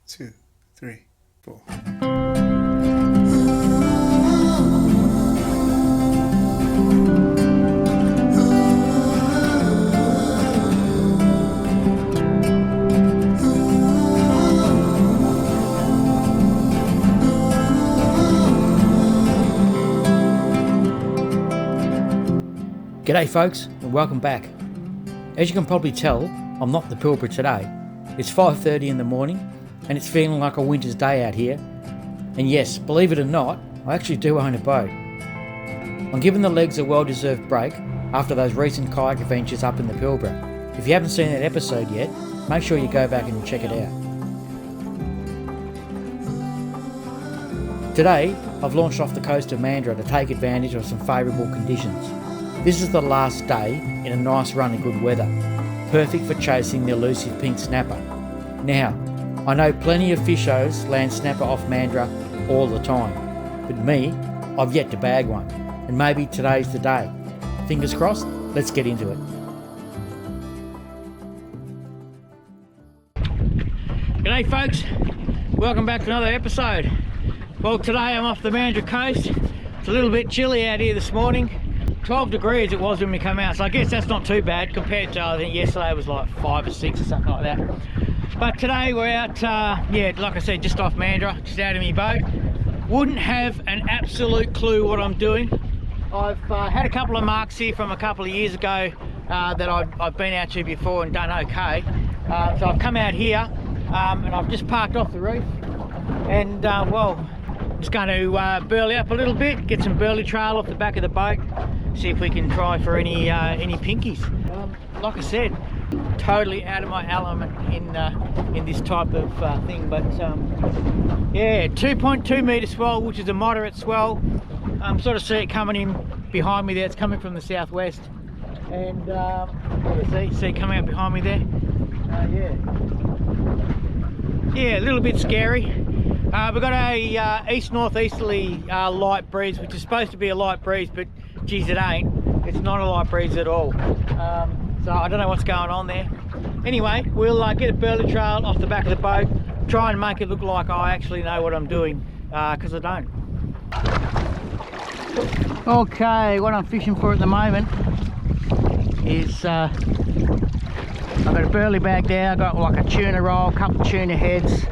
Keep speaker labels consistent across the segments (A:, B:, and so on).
A: 2, 3, 4.
B: G'day folks, and welcome back. As you can probably tell, I'm not the Pilbara today. It's 5:30 in the morning and it's feeling like a winter's day out here. And yes, believe it or not, I actually do own a boat. I'm giving the legs a well-deserved break after those recent kayak adventures up in the Pilbara. If you haven't seen that episode yet, make sure you go back and check it out. Today, I've launched off the coast of Mandurah to take advantage of some favourable conditions. This is the last day in a nice run of good weather, perfect for chasing the elusive pink snapper. Now, I know plenty of fishers land snapper off Mandurah all the time, but me, I've yet to bag one, and maybe today's the day. Fingers crossed, let's get into it. G'day folks, welcome back to another episode. Well, today I'm off the Mandurah coast. It's a little bit chilly out here this morning. 12 degrees it was when we come out, so I guess that's not too bad compared to, I think yesterday it was like 5 or 6 or something like that. But today we're out, like I said, just off Mandurah, just out of my boat. Wouldn't have an absolute clue what I'm doing. I've had a couple of marks here from a couple of years ago that I've been out to before and done okay. So I've come out here and I've just parked off the reef and well, just going to burley up a little bit, get some burley trail off the back of the boat, see if we can try for any pinkies. Like I said, totally out of my element in this type of thing, but yeah, 2.2 metre swell, which is a moderate swell. Sort of see it coming in behind me there. It's coming from the southwest, and see it coming out behind me there. Yeah, a little bit scary. We've got a east-northeasterly light breeze, which is supposed to be a light breeze, but geez, it ain't. It's not a light breeze at all. So I don't know what's going on there. Anyway, we'll get a burley trail off the back of the boat, try and make it look like I actually know what I'm doing, because I don't. Okay, what I'm fishing for at the moment is I've got a burley bag there. I've got like a tuna roll, a couple of tuna heads.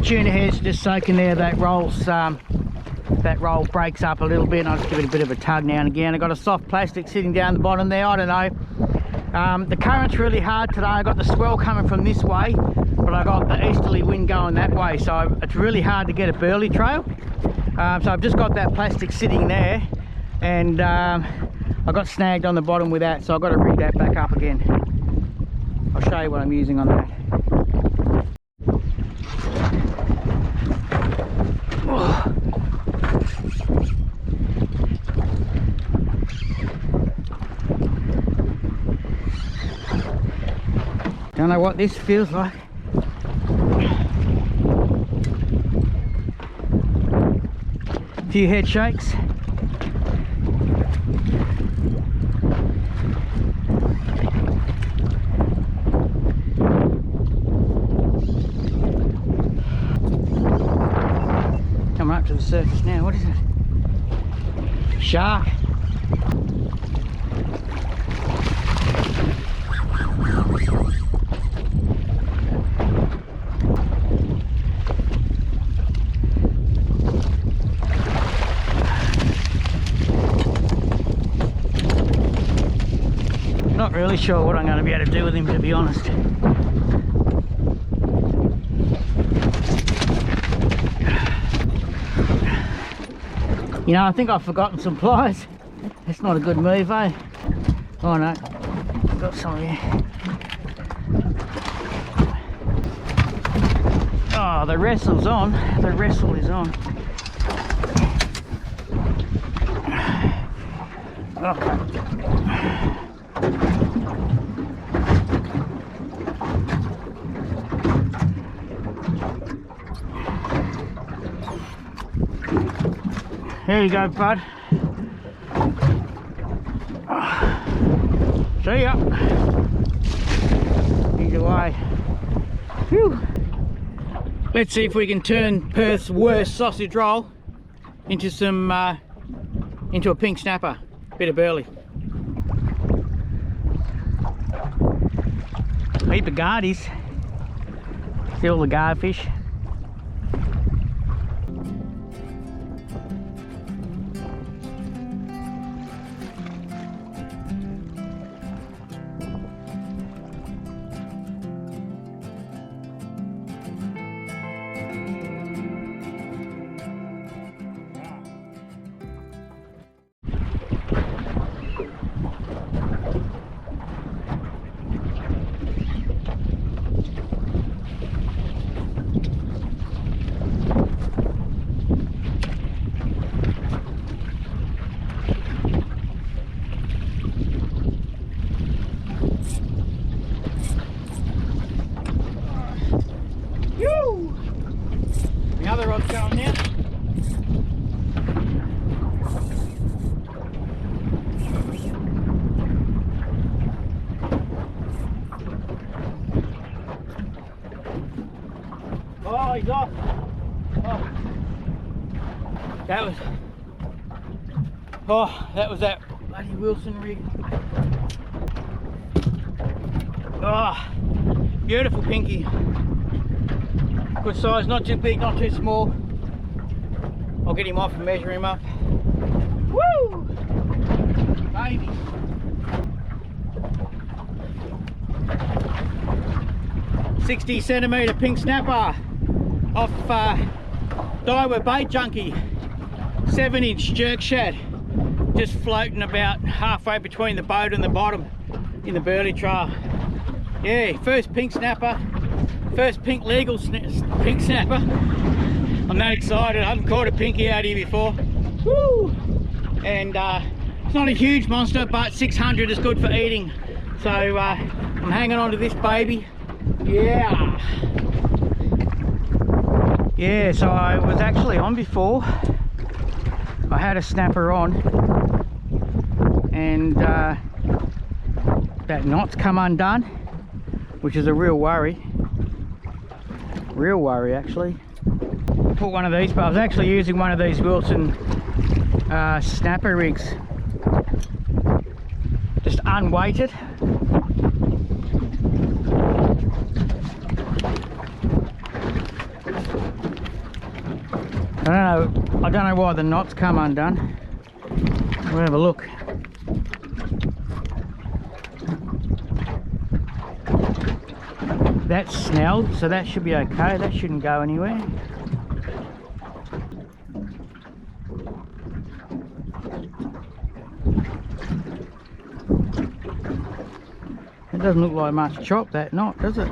B: Tuna heads just soaking there. That roll breaks up a little bit, and I'll just give it a bit of a tug now and again. I've got a soft plastic sitting down the bottom there. I don't know. The current's really hard today. I got the swell coming from this way, but I got the easterly wind going that way, so it's really hard to get a burley trail. So I've just got that plastic sitting there, and I got snagged on the bottom with that, so I've got to rig that back up again. I'll show you what I'm using on that. Don't know what this feels like. A few head shakes. Coming up to the surface now. What is it? Shark. Not really sure what I'm going to be able to do with him, to be honest. You know, I think I've forgotten some pliers. That's not a good move, eh? Oh no, got some here. Oh, the wrestle's on. The wrestle is on. Okay. There you go, bud. See ya. He's away. Phew. Let's see if we can turn Perth's worst sausage roll into some into a pink snapper. Bit of burley. A heap of gardies. See all the guard fish. The other rod's going now. Oh, he's off. Oh. That was that bloody Wilson rig. Oh, beautiful pinky. Good size, not too big, not too small. I'll get him off and measure him up. Woo! Baby. "60cm pink snapper off Daiwa Bait Junkie. 7-inch jerk shad. Just floating about halfway between the boat and the bottom in the burley trail. Yeah, first pink snapper. First pink legal pink snapper. I'm that excited. I haven't caught a pinky out here before. Woo! And it's not a huge monster, but 600 is good for eating. So I'm hanging on to this baby. Yeah. Yeah, so I was actually on before. I had a snapper on, and that knot's come undone, which is a real worry. Real worry, actually. Put one of these, but I was actually using one of these Wilson snapper rigs, just unweighted. I don't know why the knot's come undone. We'll have a look. That's snelled, so that should be okay. That shouldn't go anywhere. It doesn't look like much chop, that knot, does it?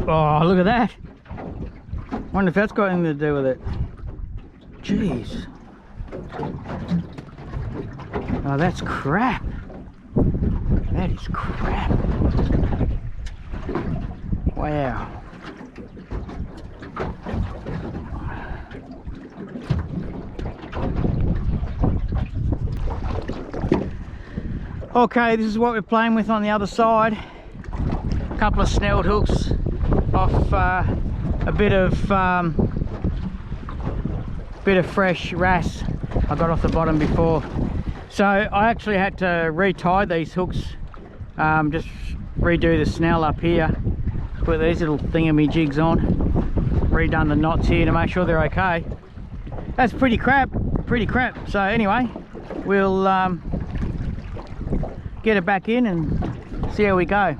B: Oh, look at that. Wonder if that's got anything to do with it. Jeez. Oh, that's crap. That is crap. Wow. Okay, this is what we're playing with on the other side. A couple of snelled hooks off a bit of fresh wrasse I got off the bottom before. So I actually had to retie these hooks, just redo the snell up here, put these little thingamajigs on, redone the knots here to make sure they're okay. That's pretty crap. So anyway, we'll get it back in and see how we go.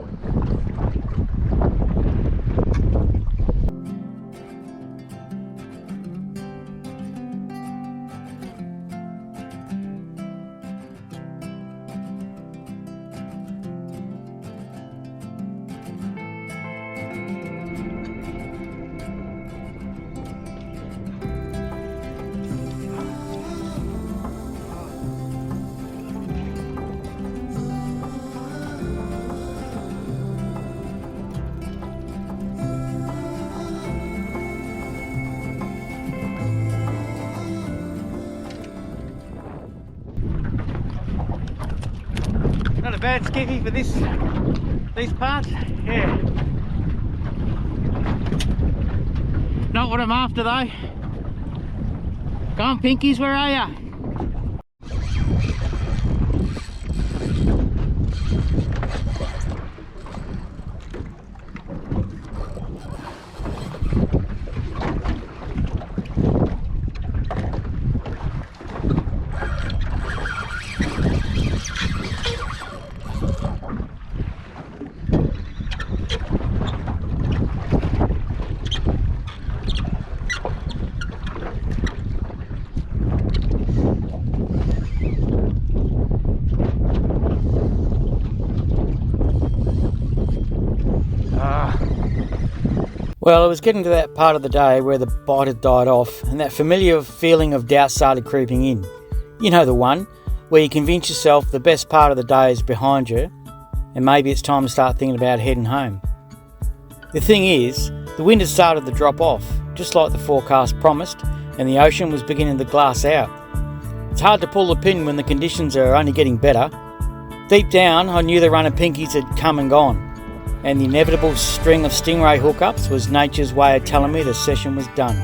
B: bad skiffy for these parts. Yeah. Not what I'm after though. Go on, Pinkies, where are ya? Well, it was getting to that part of the day where the bite had died off and that familiar feeling of doubt started creeping in. You know the one, where you convince yourself the best part of the day is behind you and maybe it's time to start thinking about heading home. The thing is, the wind had started to drop off, just like the forecast promised, and the ocean was beginning to glass out. It's hard to pull the pin when the conditions are only getting better. Deep down, I knew the run of pinkies had come and gone, and the inevitable string of stingray hookups was nature's way of telling me the session was done.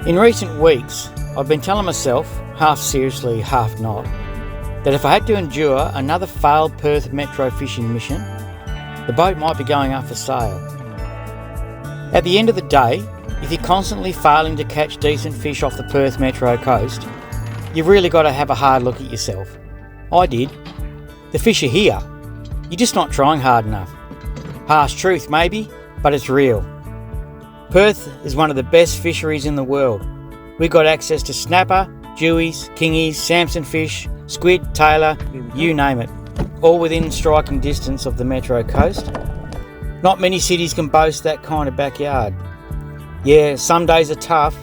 B: In recent weeks, I've been telling myself, half seriously, half not, that if I had to endure another failed Perth Metro fishing mission, the boat might be going up for sale. At the end of the day, if you're constantly failing to catch decent fish off the Perth Metro coast, you've really got to have a hard look at yourself. I did. The fish are here. You're just not trying hard enough. Harsh truth maybe, but it's real. Perth is one of the best fisheries in the world. We've got access to snapper, dewies, kingies, Samson fish, squid, tailor, you name it, all within striking distance of the Metro coast. Not many cities can boast that kind of backyard. Yeah, some days are tough,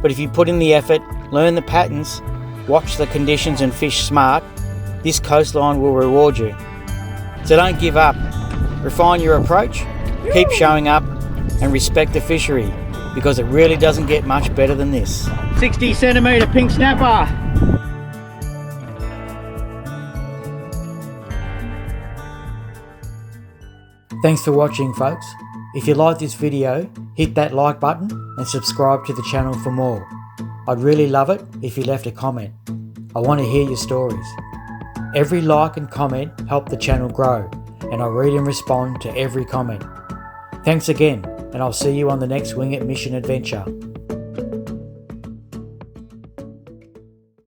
B: but if you put in the effort, learn the patterns, watch the conditions and fish smart, this coastline will reward you. So don't give up. Refine your approach, keep showing up and respect the fishery, because it really doesn't get much better than this. 60 centimetre pink snapper. Thanks for watching, folks. If you like this video, hit that like button and subscribe to the channel for more. I'd really love it if you left a comment. I want to hear your stories. Every like and comment help the channel grow, and I read and respond to every comment. Thanks again, and I'll see you on the next Wing It Mission adventure.